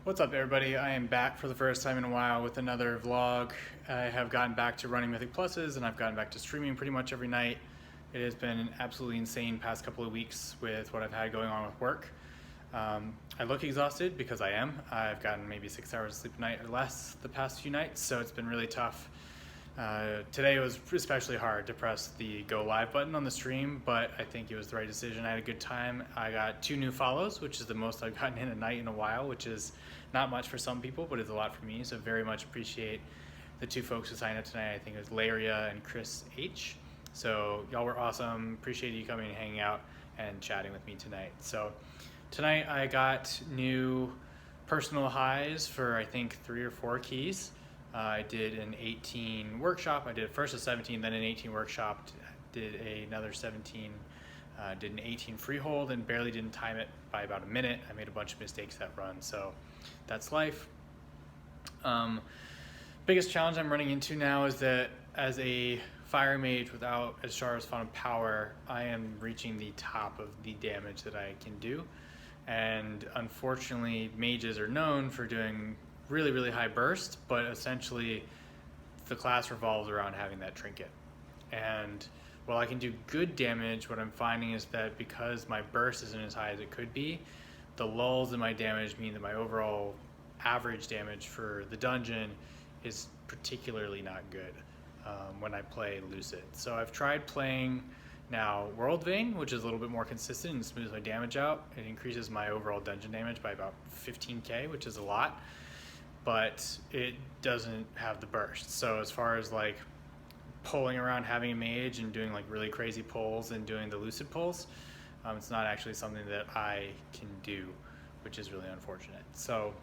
What's up, everybody? I am back for the first time in a while with another vlog. I have gotten back to running Mythic Pluses and I've gotten back to streaming pretty much every night. It has been an absolutely insane past couple of weeks with what I've had going on with work. I look exhausted because I am. I've gotten maybe 6 hours of sleep a night or less the past few nights, so it's been really tough. Today was especially hard to press the go live button on the stream, but I think it was the right decision. I had a good time. I got 2 new follows, which is the most I've gotten in a night in a while, which is not much for some people, but it's a lot for me. So very much appreciate the 2 folks who signed up tonight. I think it was Laria and Chris H. So y'all were awesome. Appreciate you coming and hanging out and chatting with me tonight. So tonight I got new personal highs for I think 3 or 4 keys. I did an 18 workshop. I did first a 17, then an 18 workshop. Did another 17. Did an 18 freehold and barely didn't time it by about a minute. I made a bunch of mistakes that run, so that's life. Biggest challenge I'm running into now is that as a fire mage without Azshara's Font of Power, I am reaching the top of the damage that I can do. And unfortunately, mages are known for doing really high burst, but essentially the class revolves around having that trinket. And while I can do good damage, what I'm finding is that because my burst isn't as high as it could be, the lulls in my damage mean that my overall average damage for the dungeon is particularly not good when I play Lucid. So I've tried playing now World Vein, which is a little bit more consistent and smooths my damage out. It increases my overall dungeon damage by about 15k, which is a lot, but it doesn't have the burst. So as far as like pulling around having a mage and doing like really crazy pulls and doing the lucid pulls, it's not actually something that I can do, which is really unfortunate. So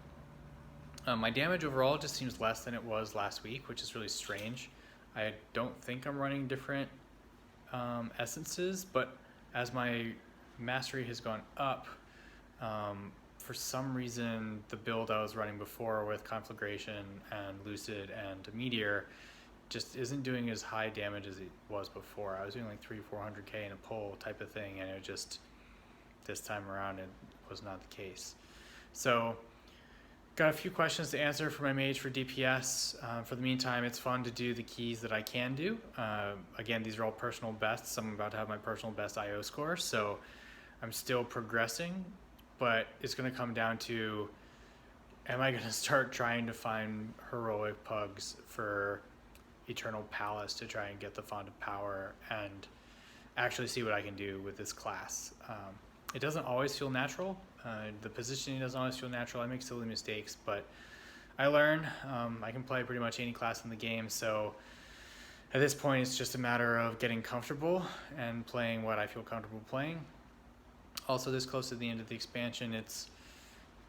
my damage overall just seems less than it was last week, which is really strange. I don't think I'm running different essences, but as my mastery has gone up, for some reason the build I was running before with Conflagration and Lucid and Meteor just isn't doing as high damage as it was before. I was doing like 300-400k in a pull type of thing, and it just, this time around it was not the case. So got a few questions to answer for my mage for DPS. For the meantime, it's fun to do the keys that I can do. Again, these are all personal bests. I'm about to have my personal best IO score, so I'm still progressing, but it's going to come down to, am I going to start trying to find heroic pugs for Eternal Palace to try and get the Font of Power and actually see what I can do with this class. It doesn't always feel natural. The positioning doesn't always feel natural. I make silly mistakes, but I learn. I can play pretty much any class in the game, so at this point it's just a matter of getting comfortable and playing what I feel comfortable playing. Also, this close to the end of the expansion, it's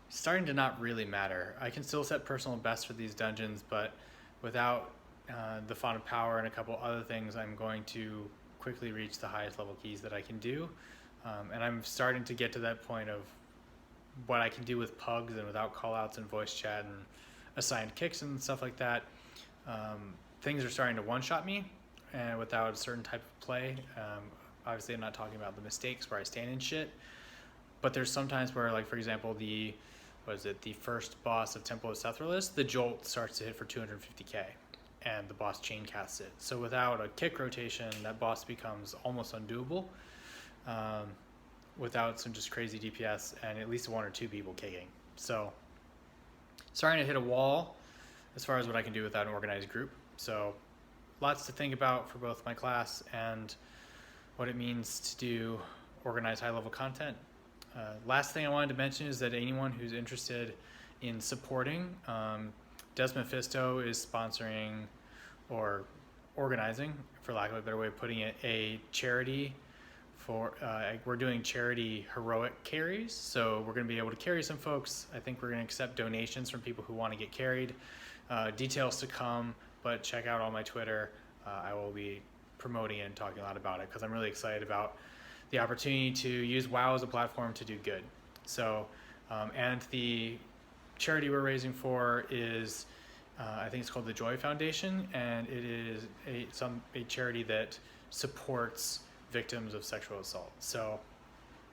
starting to not really matter. I can still set personal best for these dungeons, but without the Font of Power and a couple other things, I'm going to quickly reach the highest level keys that I can do. And I'm starting to get to that point of what I can do with pugs and without callouts and voice chat and assigned kicks and stuff like that. Things are starting to one-shot me and without a certain type of play. Obviously, I'm not talking about the mistakes where I stand in shit, but there's sometimes where, like, for example, the first boss of Temple of Sethralus, the jolt starts to hit for 250k, and the boss chain casts it. So without a kick rotation, that boss becomes almost undoable. Without some just crazy DPS and at least 1 or 2 people kicking. So starting to hit a wall as far as what I can do without an organized group. So lots to think about for both my class and what it means to do organized high level content. Last thing I wanted to mention is that anyone who's interested in supporting, Des Mephisto is sponsoring or organizing, for lack of a better way of putting it, a charity for, we're doing charity heroic carries. So we're going to be able to carry some folks. I think we're going to accept donations from people who want to get carried. Details to come, but check out on my Twitter. I will be promoting it and talking a lot about it because I'm really excited about the opportunity to use WoW as a platform to do good. So, and the charity we're raising for is, I think it's called the Joy Foundation, and it is a charity that supports victims of sexual assault. So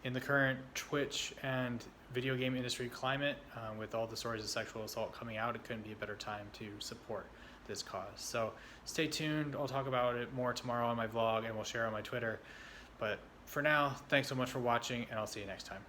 in the current Twitch and video game industry climate, with all the stories of sexual assault coming out, it couldn't be a better time to support this cause. So stay tuned. I'll talk about it more tomorrow on my vlog, and we'll share on my Twitter. But for now, thanks so much for watching, and I'll see you next time.